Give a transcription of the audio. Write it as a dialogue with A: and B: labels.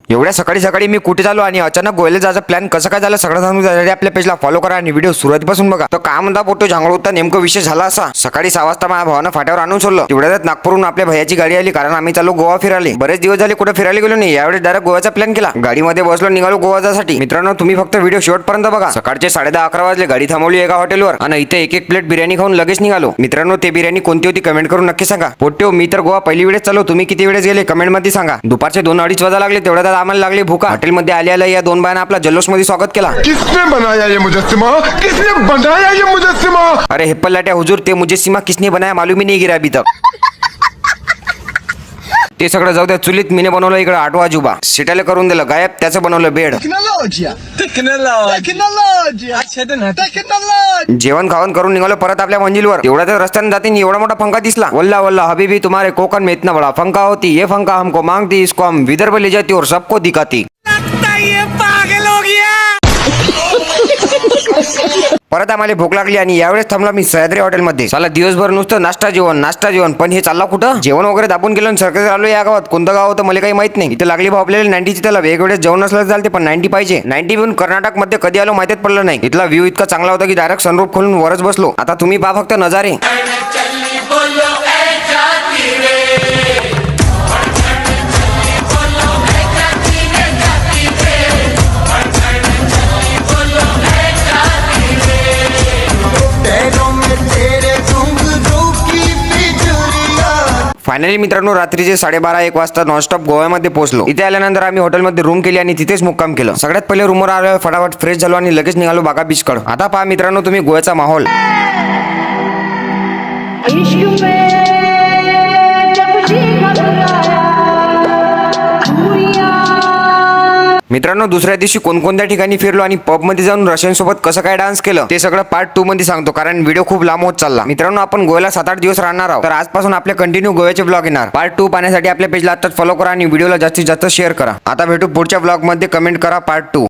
A: एवढ्या सकाळी सकाळी मी कुठे चालू आणि अचानक गोव्याला जायचं प्लॅन कसं काय झालं सगळं सांगून त्यासाठी आपल्या पेजला फॉलो करा आणि व्हिडिओ सुरुवातीपासून बघा. तर काय म्हणता पोटो झांगड होता नेमकं विषय झाला असा. सकाळी 6 वाजता माझ्या भावानं फाट्यावर आणून सोडलं. तेवढ्यात नागपूरहून आपल्या भैयाची गाडी आली कारण आम्ही चालू गोवा फिरायला. बरेच दिवस झाले कुठे फिरायला गेलो नाही. यावेळी डायरेक्ट गोव्याचा प्लॅन केला. गाडीमध्ये बसलो निघालो गोवा जासाठी. मित्रांनो तुम्ही फक्त व्हिडिओ शेवटपर्यंत बघा. सकाळचे 10:30-11 वाजले. गाडी थांबवली एका हॉटेलवर आणि इथे एक प्लेट बिर्याणी खाऊन लगेच निघालो. मित्रांनो ते बिर्याणी कोणती होती कमेंट करून नक्की सांगा. पोट्यो मी तर गोवा पहिली वेळेस चालू. तुम्ही किती वेळेस गेले कमेंट मध्ये सांगा. दुपारचे 2-2:30 वाजा लागले. तेवढ्यात आम्हाला लागली भूका. हॉटेलमध्ये आल्या या 2 बायांना आपला जल्लोष मध्ये स्वागत केला.
B: किसने बनाया ये मुजस्सिमा? किसने बनाया ये मुजस्सिमा?
A: अरे हेप्पलाट्या हुजूर ते मुजस्सिमा किसने बनाया मालूम ही नहीं गिरा अभी तक. ते सगळं जाऊ द्या. चुलीत मीने बनवलं इकडे आठवा जुबा. सिटायला करून दिलं गायब. त्याचं बनवलं बेड. जेवण खावण करून निघालो परत आपल्या मंजिलवर. तेवढ्याच रस्त्याने जाते एवढा मोठा पंखा दिसला. वल्ला वल्ला हबीबी तुम्हारे कोकण में इतना बड़ा पंखा होती. ये पंखा हमको मांगती इसको हम विदर्भ ले जाती और सबको दिखाती. परत आम्हाला भूक लागली आणि यावेळेस थांबला मी सह्याद्री हॉटेलमध्ये. साला दिवसभर नुसतं नाश्ता जेवण पण हे चालला कुठं. जेवण वगैरे दाबून गेलो सरकार आलो. या गावात कोणतं गाव होतं मला काही माहित नाही. इथे लागली भाऊ आपल्याला 90ची. त्याला वेगवेगळे जेवण नसलं चालते पण 90 पाहिजे. 90 पिऊन कर्नाटक मध्ये कधी आलो माहितीच पडलं नाही. इथला व्ह्यू इतका चांगला होता की डायरेक्ट सनरूफ खोलून वरच बसलो. आता तुम्ही पहा फक्त नजारे. फायनली मित्रांनो रात्रीचे 12:30-1 वाजता नॉनस्टॉप गोव्यामध्ये पोहोचलो. इथे आल्यानंतर आम्ही हॉटेलमध्ये रूम केली आणि तिथेच मुक्काम केलं. सगळ्यात पहिले रूमवर आलो. फटाफट फ्रेश झालो आणि लगेच निघालो बागा बीच कडे. आता पहा मित्रांनो तुम्ही गोव्याचा माहोल. मित्रांनो दुसऱ्या दिवशी कोणकोणत्या ठिकाणी फिरलो आणि पब मध्ये जाऊन रशियनसोबत कसं काय डान्स केलं ते सगळं पार्ट 2 मध्ये सांगतो कारण व्हिडिओ खूप लांब होत चालला. मित्रांनो आपण गोव्याला 7-8 दिवस राहणार आहोत. तर आजपासून आपले कंटिन्यू गोव्याचे ब्लॉग येणार. पार्ट 2 पाहण्यासाठी आपल्या पेजला आताच फॉलो करा आणि व्हिडिओला जास्तीत जास्त शेअर करा. आता भेटू पुढच्या ब्लॉग मध्ये. कमेंट करा पार्ट 2.